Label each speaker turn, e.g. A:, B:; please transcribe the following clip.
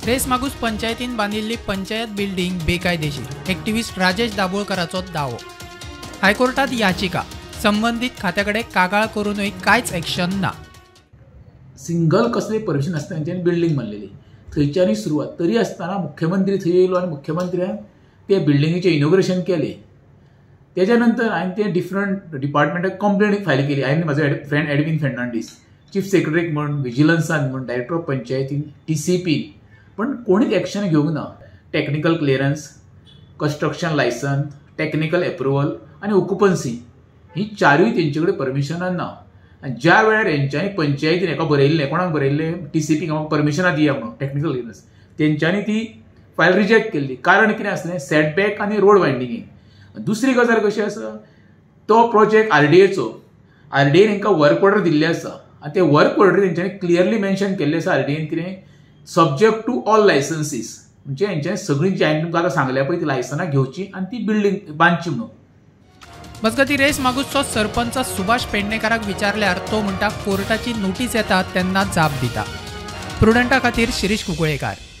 A: Race Magos पंचायतीन बांधिल्ली panchayat building बेकायदेशीर, एक्टिव्हिस्ट राजेश दाभोळकराचो दावो। हायकोर्टात याचिका, संबंधित खात्याकडे कागाळ करूनय कांयच ॲक्शन ना।
B: सिंगल कसले परमिशन नासतना तेंच्यांनी बिल्डिंग बांधलेली, थंयच्यानी सुरवात तरी आसतना मुख्यमंत्री थंय येयलो आनी मुख्यमंत्र्यान ते बिल्डिंगेचें इनॉग्रेशन केलें। तेज्या नंतर हांवें ते डिफरंट डिपार्टमेंटाक कंप्लेंट फायल केली। हांवें म्हाजो फ्रेंड एडविन फेर्नांडीस, चीफ सेक्रेटरीक म्हण, विजिलन्सान म्हण, डायरेक्टर ऑफ पंचायतीन, TCP, पण कोणीच एक्शन घेवंक ना। Technical clearance, construction licence, technical approval आनी ऑक्युपन्सी ही चारूय तेंचे कडेन परमिशनां ना। आनी ज्या वेळार हेंच्यांनी पंचायतीन हेका बरयल्लें, कोणाक बरयल्लें, TCPक म्हाका परमिशनां दिया म्हणून टेक्निकल क्लियरन्स, तेंच्यांनी ती फायल रिजेक्ट केल्ली। कारण कितें आसलें, सेटबॅक आनी रोड वायंडिंगेक। दुसरी गजाल कशी आसा, तो प्रोजेक्ट RDAचो, RDAन हेंकां वर्क ऑर्डर दिल्ली आसा आनी ते वर्क ऑर्डर तेंच्यांनी क्लियरली मेन्शन केल्लें आसा RDAन कितें, सब्जेक्ट टू ऑल लायसन्सीस, म्हणजे हेंच्यांनी सगळीं जी हांवें तुमकां आतां सांगल्या पळय ती लायसनां घेवची आनी ती बिल्डिंग बांदची म्हणून।
A: मजगती रेस मागूसचो सरपंच सुभाष पेडणेकाराक विचारल्यार तो म्हणटा कोर्टाची नोटीस येता तेन्ना जाप दिता। प्रुडंटा खातीर शिरीष कुंकळेकार।